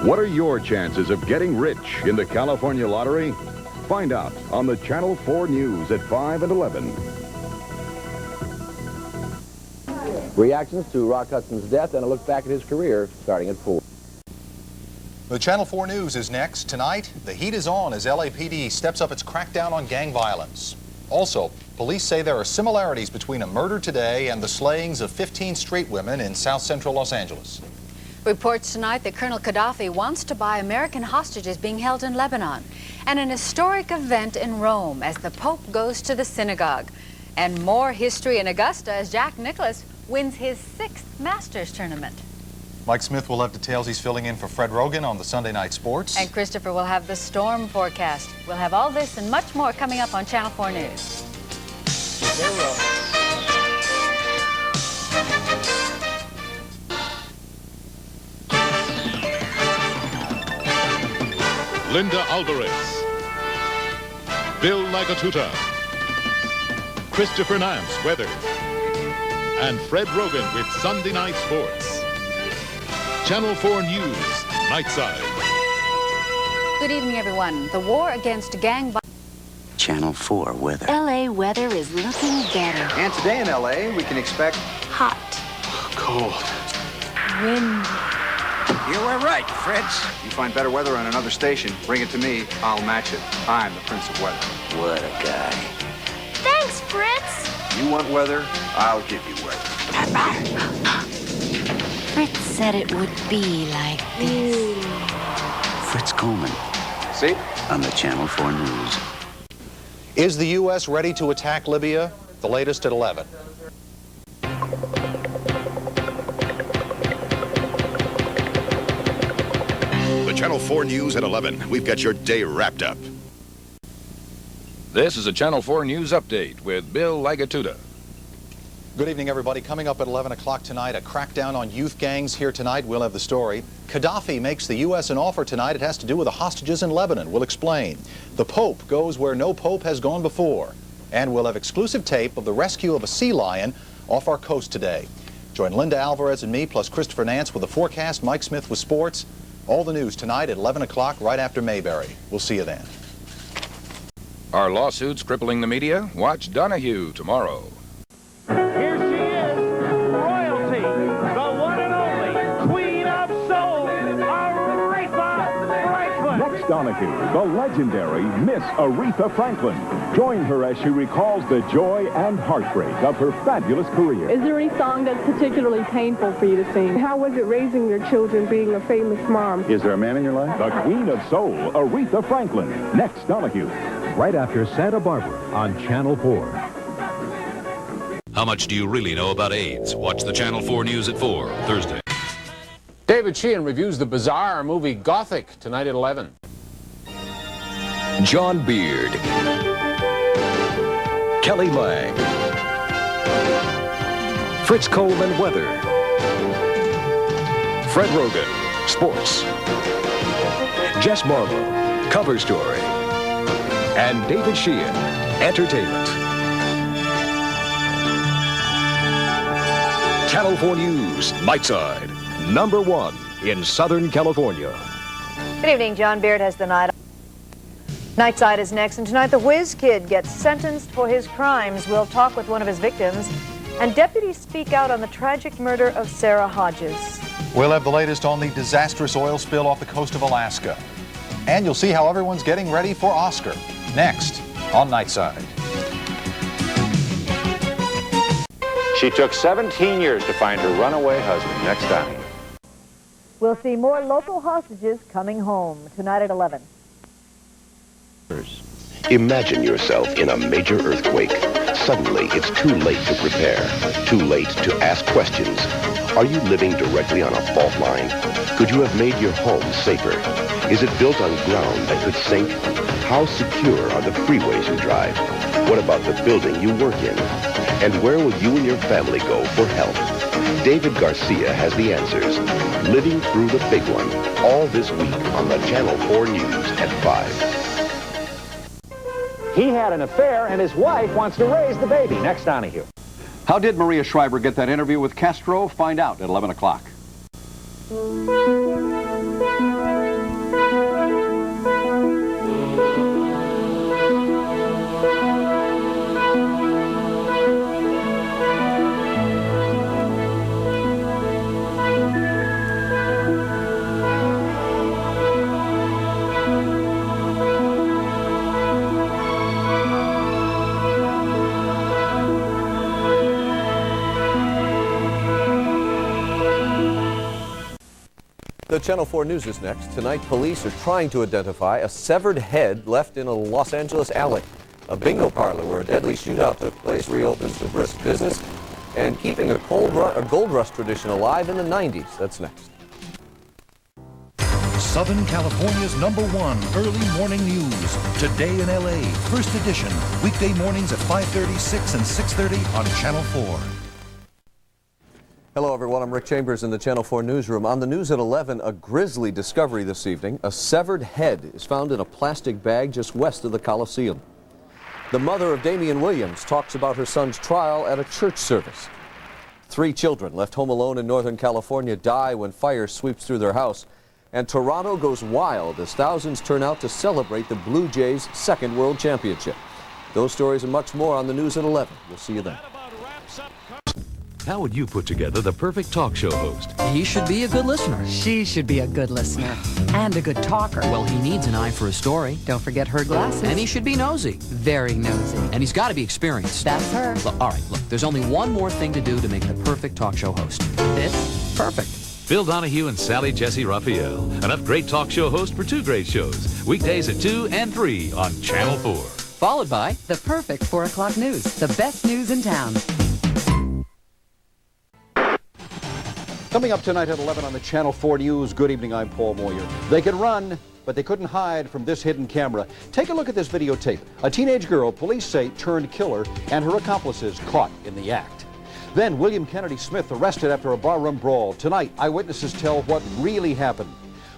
What are your chances of getting rich in the California lottery? Find out on the Channel 4 News at 5 and 11. Reactions to Rock Hudson's death and a look back at his career starting at 4. The Channel 4 News is next. Tonight, the heat is on as LAPD steps up its crackdown on gang violence. Also, police say there are similarities between a murder today and the slayings of 15 street women in South Central Los Angeles. Reports tonight that Colonel Gaddafi wants to buy American hostages being held in Lebanon. And an historic event in Rome as the Pope goes to the synagogue. And more history in Augusta as Jack Nicklaus wins his 6th Masters tournament. Mike Smith will have details. He's filling in for Fred Rogan on the Sunday Night Sports. And Christopher will have the storm forecast. We'll have all this and much more coming up on Channel 4 News. Linda Alvarez, Bill Lagatuta, Christopher Nance, weather, and Fred Rogan with Sunday Night Sports. Channel 4 News, Nightside. Good evening, everyone. The war against gang violence. Channel 4 weather. LA weather is looking better. And today in LA, we can expect Hot. cold. Wind. You were right, Fritz. You find better weather on another station, bring it to me, I'll match it. I'm the Prince of Weather. What a guy. Thanks, Fritz. You want weather, I'll give you weather. Fritz said it would be like this. Fritz Coleman See? on the Channel 4 News. Is the U.S. ready to attack Libya? The latest at 11. The Channel 4 News at 11. We've got your day wrapped up. This is a Channel 4 News Update with Bill Lagatuta. Good evening, everybody. Coming up at 11 o'clock tonight, a crackdown on youth gangs. Here tonight, we'll have the story. Gaddafi makes the U.S. an offer tonight. It has to do with the hostages in Lebanon. We'll explain. The Pope goes where no Pope has gone before. And we'll have exclusive tape of the rescue of a sea lion off our coast today. Join Linda Alvarez and me, plus Christopher Nance with the forecast, Mike Smith with sports. All the news tonight at 11 o'clock, right after Mayberry. We'll see you then. Are lawsuits crippling the media? Watch Donahue tomorrow. Here she is, royalty, the one and only Queen of Soul, Aretha Franklin. Next Donahue, the legendary Miss Aretha Franklin. Join her as she recalls the joy and heartbreak of her fabulous career. Is there any song that's particularly painful for you to sing? How was it raising your children being a famous mom? Is there a man in your life? The Queen of Soul, Aretha Franklin. Next Donahue. Right after Santa Barbara on Channel 4. How much do you really know about AIDS? Watch the Channel 4 News at 4, Thursday. David Sheehan reviews the bizarre movie Gothic tonight at 11. John Beard. Kelly Lang. Fritz Coleman weather. Fred Rogan, sports. Jess Marlowe, cover story. And David Sheehan, entertainment. Channel 4 News, Nightside, #1 in Southern California. Good evening. John Beard has the night. Nightside is next, and tonight the Whiz Kid gets sentenced for his crimes. We'll talk with one of his victims, and deputies speak out on the tragic murder of Sarah Hodges. We'll have the latest on the disastrous oil spill off the coast of Alaska. And you'll see how everyone's getting ready for Oscar. Next on Nightside. She took 17 years to find her runaway husband. Next time. We'll see more local hostages coming home tonight at 11. Imagine yourself in a major earthquake. Suddenly, it's too late to prepare, too late to ask questions. Are you living directly on a fault line? Could you have made your home safer? Is it built on ground that could sink? How secure are the freeways you drive? What about the building you work in? And where will you and your family go for help? David Garcia has the answers. Living through the big one, all this week on the Channel 4 News at 5. He had an affair, and his wife wants to raise the baby. Next Donahue. How did Maria Shriver get that interview with Castro? Find out at 11 o'clock. The Channel 4 News is next. Tonight, police are trying to identify a severed head left in a Los Angeles alley. A bingo parlor where a deadly shootout took place reopens to brisk business, and keeping a gold rush tradition alive in the 90s. That's next. Southern California's #1 early morning news. Today in LA, first edition. Weekday mornings at 5:30, 6 and 6:30 on Channel 4. Hello everyone, I'm Rick Chambers in the Channel 4 newsroom. On the news at 11, a grisly discovery this evening. A severed head is found in a plastic bag just west of the Coliseum. The mother of Damian Williams talks about her son's trial at a church service. 3 children left home alone in Northern California die when fire sweeps through their house. And Toronto goes wild as thousands turn out to celebrate the Blue Jays' second World Championship. Those stories and much more on the news at 11. We'll see you then. How would you put together the perfect talk show host? He should be a good listener. She should be a good listener. And a good talker. Well, he needs an eye for a story. Don't forget her glasses. And he should be nosy. Very nosy. And he's got to be experienced. That's her. Look, all right, look, there's only one more thing to do to make the perfect talk show host. This? Perfect. Phil Donahue and Sally Jesse Raphael. Enough great talk show hosts for 2 great shows. Weekdays at 2 and 3 on Channel 4. Followed by the perfect 4 o'clock news. The best news in town. Coming up tonight at 11 on the Channel 4 News. Good evening, I'm Paul Moyer. They could run, but they couldn't hide from this hidden camera. Take a look at this videotape. A teenage girl, police say, turned killer, and her accomplices caught in the act. Then William Kennedy Smith arrested after a barroom brawl. Tonight, eyewitnesses tell what really happened.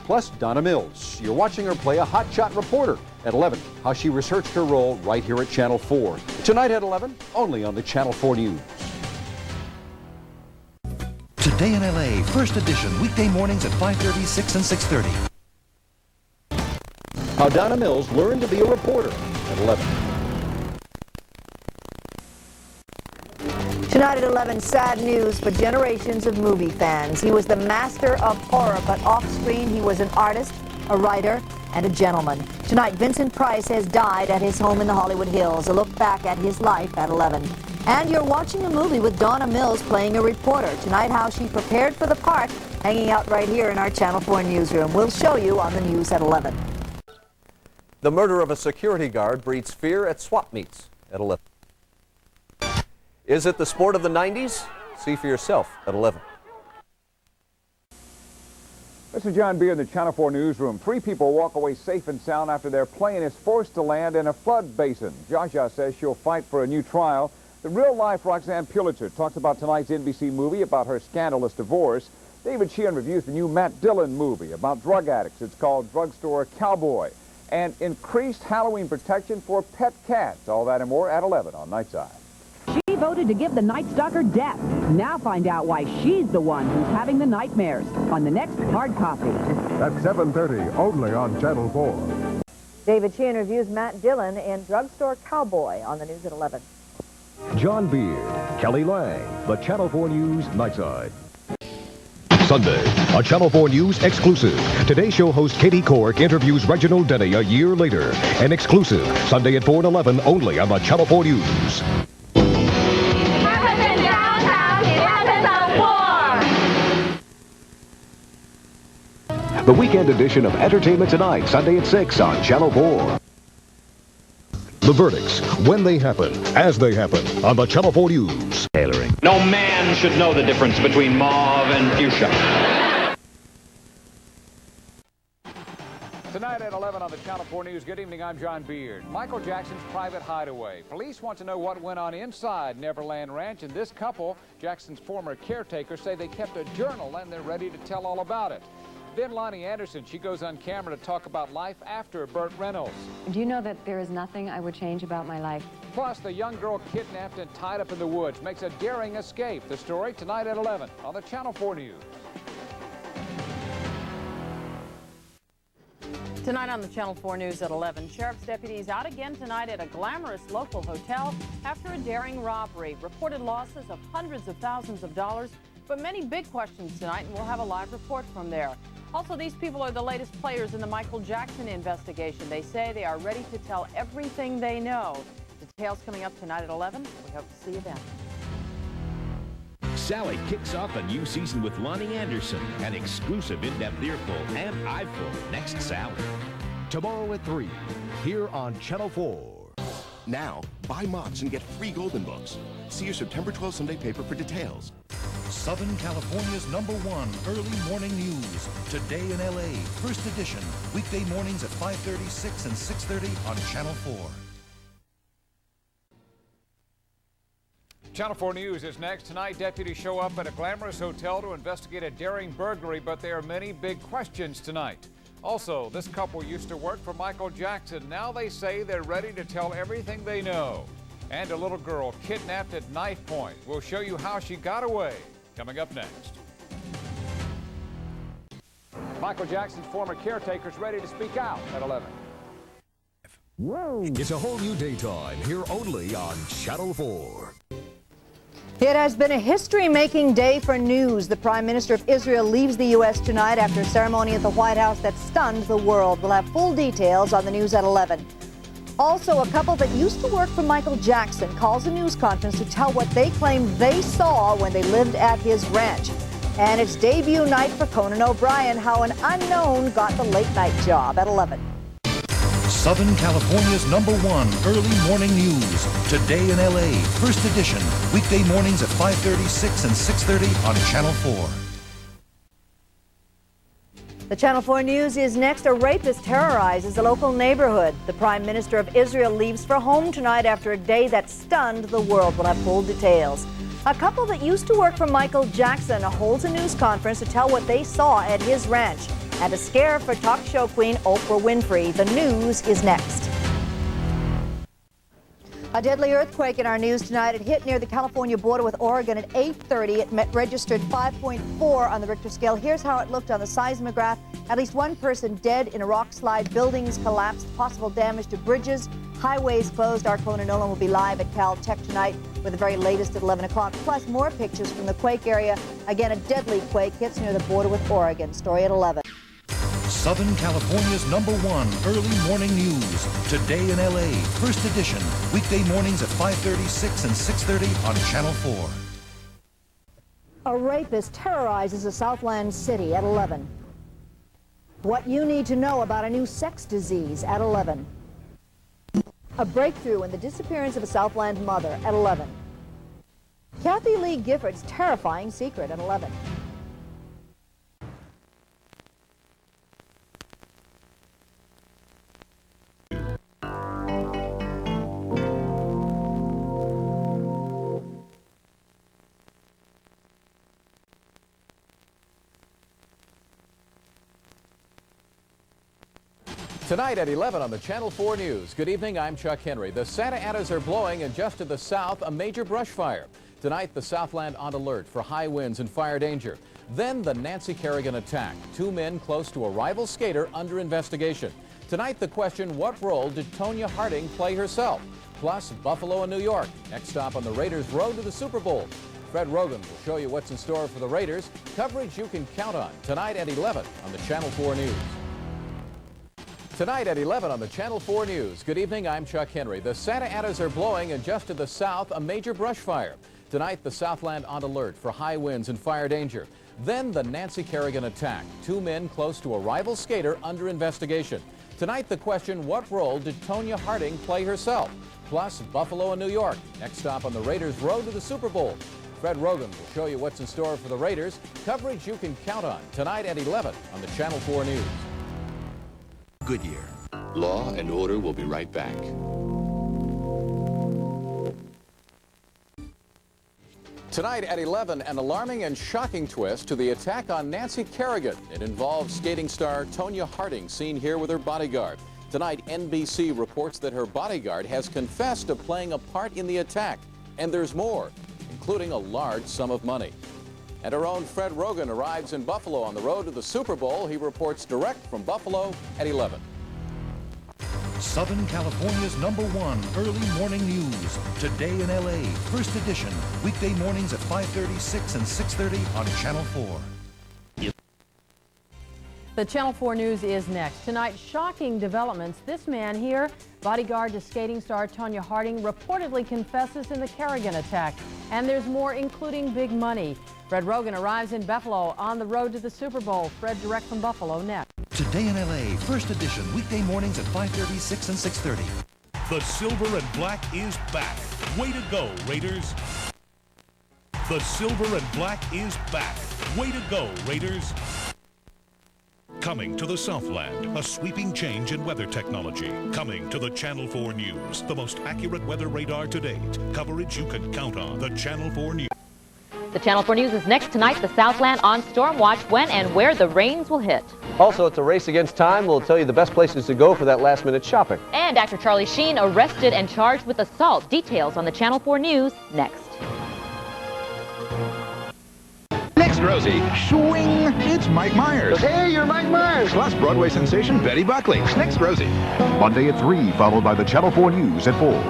Plus, Donna Mills. You're watching her play a hotshot reporter at 11. How she researched her role right here at Channel 4. Tonight at 11, only on the Channel 4 News. Today in LA, first edition. Weekday mornings at 5:30, 6 and 6:30. How Donna Mills learned to be a reporter at 11. Tonight at 11, sad news for generations of movie fans. He was the master of horror, but off-screen he was an artist, a writer, and a gentleman. Tonight, Vincent Price has died at his home in the Hollywood Hills. A look back at his life at 11. And you're watching a movie with Donna Mills playing a reporter. Tonight, how she prepared for the part, hanging out right here in our Channel 4 newsroom. We'll show you on the news at 11. The murder of a security guard breeds fear at swap meets at 11. Is it the sport of the 90s? See for yourself at 11. This is John Beer in the Channel 4 newsroom. 3 people walk away safe and sound after their plane is forced to land in a flood basin. Jaja says she'll fight for a new trial. The real-life Roxanne Pulitzer talks about tonight's NBC movie about her scandalous divorce. David Sheehan reviews the new Matt Dillon movie about drug addicts. It's called Drugstore Cowboy. And increased Halloween protection for pet cats. All that and more at 11 on Nightside. She voted to give the Night Stalker death. Now find out why she's the one who's having the nightmares on the next Hard Copy. At 7:30, only on Channel 4. David Sheehan reviews Matt Dillon in Drugstore Cowboy on the news at 11. John Beard, Kelly Lang, the Channel 4 News Nightside. Sunday, a Channel 4 News exclusive. Today show host Katie Cork interviews Reginald Denny a year later. An exclusive, Sunday at 4 and 11, only on the Channel 4 News. The weekend edition of Entertainment Tonight, Sunday at 6 on Channel 4. The verdicts, when they happen, as they happen, on the Channel 4 News. Tailoring. No man should know the difference between mauve and fuchsia. Tonight at 11 on the Channel 4 News. Good evening, I'm John Beard. Michael Jackson's private hideaway. Police want to know what went on inside Neverland Ranch, and this couple, Jackson's former caretaker, say they kept a journal and they're ready to tell all about it. Then Lonnie Anderson, she goes on camera to talk about life after Burt Reynolds. Do you know that there is nothing I would change about my life? Plus, the young girl kidnapped and tied up in the woods makes a daring escape. The story tonight at 11 on the Channel 4 News. Tonight on the Channel 4 News at 11, sheriff's deputies out again tonight at a glamorous local hotel after a daring robbery. Reported losses of hundreds of thousands of dollars, but many big questions tonight, and we'll have a live report from there. Also, these people are the latest players in the Michael Jackson investigation. They say they are ready to tell everything they know. Details coming up tonight at 11. We hope to see you then. Sally kicks off a new season with Lonnie Anderson. An exclusive in-depth earful and eyeful. Next, Sally. Tomorrow at 3, here on Channel 4. Now, buy Mott's and get free Golden Books. See your September 12th Sunday paper for details. Southern California's #1 early morning news. Today in LA, first edition. Weekday mornings at 5:30, 6, and 6:30 on Channel 4. Channel 4 News is next. Tonight, deputies show up at a glamorous hotel to investigate a daring burglary, but there are many big questions tonight. Also, this couple used to work for Michael Jackson. Now they say they're ready to tell everything they know. And a little girl kidnapped at knife point. We'll show you how she got away. Coming up next. Michael Jackson's former caretaker's ready to speak out at 11. It's a whole new daytime here only on Channel 4. It has been a history-making day for news. The Prime Minister of Israel leaves the U.S. tonight after a ceremony at the White House that stunned the world. We'll have full details on the news at 11. Also, a couple that used to work for Michael Jackson calls a news conference to tell what they claim they saw when they lived at his ranch. And it's debut night for Conan O'Brien, how an unknown got the late-night job at 11. Southern California's #1 early morning news. Today in LA, first edition. Weekday mornings at 5:30, 6, and 6:30 on Channel 4. The Channel 4 News is next. A rapist terrorizes a local neighborhood. The Prime Minister of Israel leaves for home tonight after a day that stunned the world. We'll have full details. A couple that used to work for Michael Jackson holds a news conference to tell what they saw at his ranch. And a scare for talk show queen Oprah Winfrey. The news is next. A deadly earthquake in our news tonight. It hit near the California border with Oregon at 8:30. It registered 5.4 on the Richter scale. Here's how it looked on the seismograph. At least one person dead in a rock slide. Buildings collapsed. Possible damage to bridges. Highways closed. Our Conan Nolan will be live at Caltech tonight with the very latest at 11 o'clock. Plus more pictures from the quake area. Again, a deadly quake hits near the border with Oregon. Story at 11. Southern California's #1 early morning news. Today in LA, first edition. Weekday mornings at 5:30, 6, and 6:30 on Channel 4. A rapist terrorizes a Southland city at 11. What you need to know about a new sex disease at 11. A breakthrough in the disappearance of a Southland mother at 11. Kathy Lee Gifford's terrifying secret at 11. Tonight at 11 on the Channel 4 News. Good evening, I'm Chuck Henry. The Santa Anas are blowing, and just to the south, a major brush fire. Tonight, the Southland on alert for high winds and fire danger. Then the Nancy Kerrigan attack. 2 men close to a rival skater under investigation. Tonight, the question, what role did Tonya Harding play herself? Plus, Buffalo and New York. Next stop on the Raiders' road to the Super Bowl. Fred Rogan will show you what's in store for the Raiders. Coverage you can count on. Tonight at 11 on the Channel 4 News. Tonight at 11 on the Channel 4 News. Good evening, I'm Chuck Henry. The Santa Anas are blowing, and just to the south, a major brush fire. Tonight, the Southland on alert for high winds and fire danger. Then the Nancy Kerrigan attack. 2 men close to a rival skater under investigation. Tonight, the question, what role did Tonya Harding play herself? Plus, Buffalo and New York. Next stop on the Raiders' road to the Super Bowl. Fred Rogan will show you what's in store for the Raiders. Coverage you can count on. Tonight at 11 on the Channel 4 News. Goodyear. Law and Order will be right back. Tonight at 11, an alarming and shocking twist to the attack on Nancy Kerrigan. It involves skating star Tonya Harding, seen here with her bodyguard. Tonight, NBC reports that her bodyguard has confessed to playing a part in the attack. And there's more, including a large sum of money. And our own Fred Rogan arrives in Buffalo on the road to the Super Bowl. He reports direct from Buffalo at 11. Southern California's #1 early morning news. Today in LA, first edition. Weekday mornings at 5:30, 6, and 6:30 on Channel 4. The Channel 4 News is next. Tonight, shocking developments. This man here, bodyguard to skating star Tonya Harding, reportedly confesses in the Kerrigan attack. And there's more, including big money. Fred Rogan arrives in Buffalo on the road to the Super Bowl. Fred direct from Buffalo next. Today in LA, first edition, weekday mornings at 5:30, 6, and 6:30. The silver and black is back. Way to go, Raiders. The silver and black is back. Way to go, Raiders. Coming to the Southland, a sweeping change in weather technology. Coming to the Channel 4 News, the most accurate weather radar to date. Coverage you can count on. The Channel 4 News. The Channel 4 News is next tonight. The Southland on storm watch, when and where the rains will hit. Also, it's a race against time. We'll tell you the best places to go for that last-minute shopping. And actor Charlie Sheen arrested and charged with assault. Details on the Channel 4 News next. Next, Rosie. Swing. It's Mike Myers. Hey, you're Mike Myers. Plus Broadway sensation Betty Buckley. Next, Rosie. Monday at 3, followed by the Channel 4 News at 4.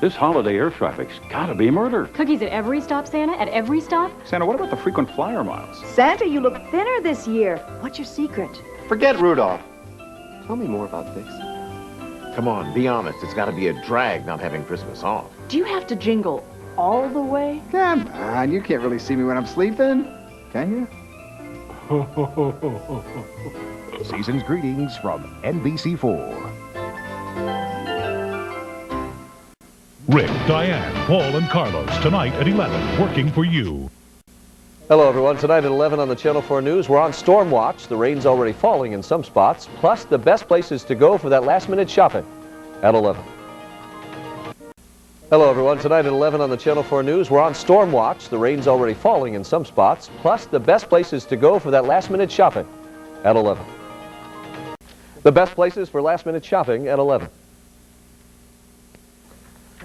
This holiday air traffic's gotta be murder. Cookies at every stop, Santa? At every stop? Santa, what about the frequent flyer miles? Santa, you look thinner this year. What's your secret? Forget Rudolph. Tell me more about this. Come on, be honest. It's got to be a drag not having Christmas off. Do you have to jingle all the way? Come on, you can't really see me when I'm sleeping, can you? Season's greetings from NBC4. Rick, Diane, Paul, and Carlos, tonight at 11, working for you. Hello, everyone. Tonight at 11 on the Channel 4 News, we're on storm watch. The rain's already falling in some spots, plus the best places to go for that last-minute shopping at 11. Hello, everyone. Tonight at 11 on the Channel 4 News, we're on storm watch. The rain's already falling in some spots, plus the best places to go for that last-minute shopping at 11. The best places for last-minute shopping at 11.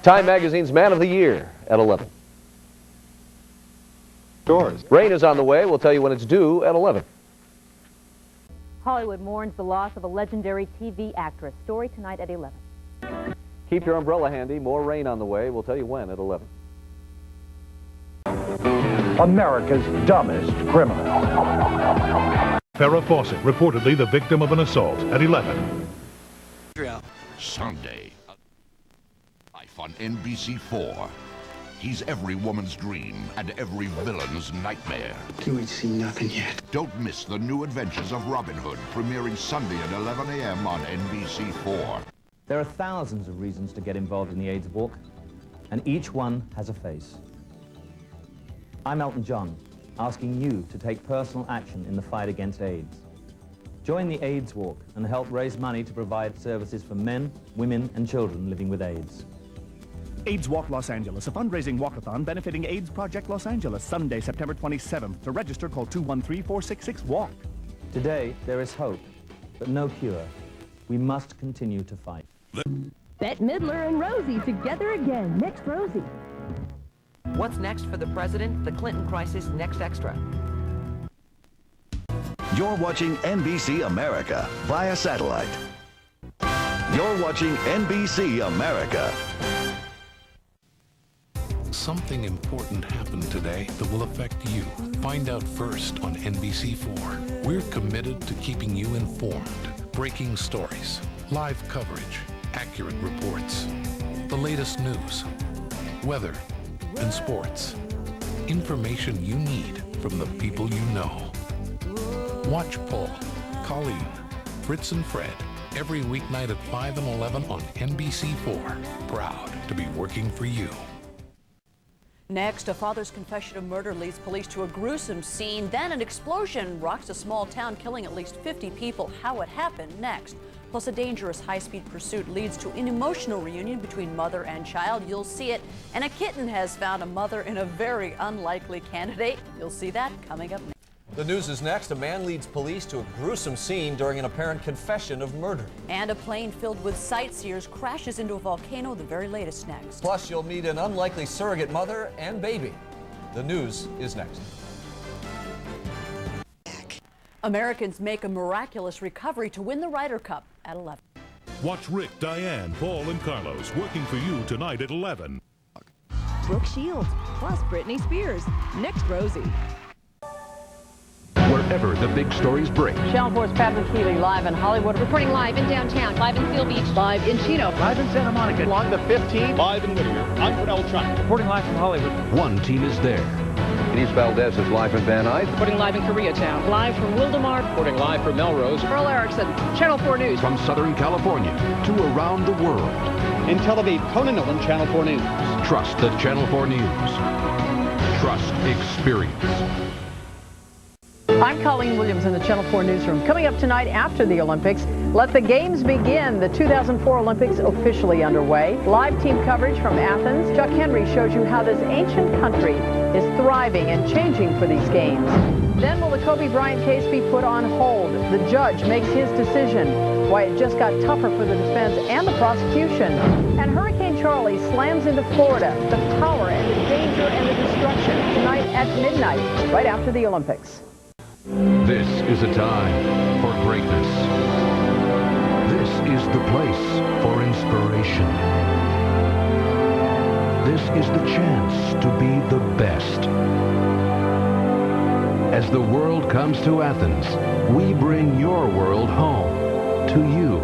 Time Magazine's Man of the Year at 11. Doors. Rain is on the way. We'll tell you when it's due at 11. Hollywood mourns the loss of a legendary TV actress. Story tonight at 11. Keep your umbrella handy. More rain on the way. We'll tell you when at 11. America's dumbest criminal. Farrah Fawcett, reportedly the victim of an assault at 11. Sunday. Life on NBC4. He's every woman's dream and every villain's nightmare. You ain't seen nothing yet. Don't miss the new adventures of Robin Hood, premiering Sunday at 11 a.m. on NBC4. There are thousands of reasons to get involved in the AIDS walk, and each one has a face. I'm Elton John, asking you to take personal action in the fight against AIDS. Join the AIDS walk and help raise money to provide services for men, women, and children living with AIDS. AIDS Walk Los Angeles, a fundraising walkathon benefiting AIDS Project Los Angeles, Sunday, September 27th. To register, call 213-466-WALK. Today, there is hope, but no cure. We must continue to fight. Bette Midler and Rosie together again. Next, Rosie. What's next for the president? The Clinton crisis next extra. You're watching NBC America via satellite. You're watching NBC America. Something important happened today that will affect you. Find out first on NBC4. We're committed to keeping you informed. Breaking stories, live coverage, accurate reports, the latest news, weather, and sports. Information you need from the people you know. Watch Paul, Colleen, Fritz, and Fred every weeknight at 5 and 11 on NBC4. Proud to be working for you. Next, a father's confession of murder leads police to a gruesome scene. Then an explosion rocks a small town, killing at least 50 people. How it happened next. Plus, a dangerous high-speed pursuit leads to an emotional reunion between mother and child. You'll see it. And a kitten has found a mother in a very unlikely candidate. You'll see that coming up next. The news is next. A man leads police to a gruesome scene during an apparent confession of murder. And a plane filled with sightseers crashes into a volcano. The very latest next. Plus, you'll meet an unlikely surrogate mother and baby. The news is next. Americans make a miraculous recovery to win the Ryder Cup at 11. Watch Rick, Diane, Paul, and Carlos working for you tonight at 11. Brooke Shields, plus Britney Spears. Next, Rosie. wherever the big stories break. Channel 4's Patrick Healy live in Hollywood. Reporting live in downtown, live in Seal Beach, Live in Chino. Live in Santa Monica. Along the 15th. Live in Whittier. I'm Fidel Chunk. Reporting live from Hollywood. One team is there. Denise Valdez is live in Van Nuys. reporting live in Koreatown, live from Wildemar, Reporting live from Melrose. Earl Erickson, Channel 4 News. From Southern California to around the world. In Tel Aviv, Conan Nolan, Channel 4 News. Trust the Channel 4 News. Trust experience. I'm Colleen Williams in the Channel 4 newsroom. Coming up tonight after the Olympics, let the games begin. The 2004 Olympics officially underway. Live team coverage from Athens. Chuck Henry shows you how this ancient country is thriving and changing for these games. Then will the Kobe Bryant case be put on hold? The judge makes his decision. Why it just got tougher for the defense and the prosecution. And Hurricane Charlie slams into Florida. The power and the danger and the destruction tonight at midnight, right after the Olympics. This is a time for greatness. This is the place for inspiration. This is the chance to be the best. As the world comes to Athens, we bring your world home to you.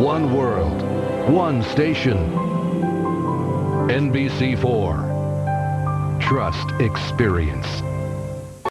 One world, one station. NBC4. Trust experience.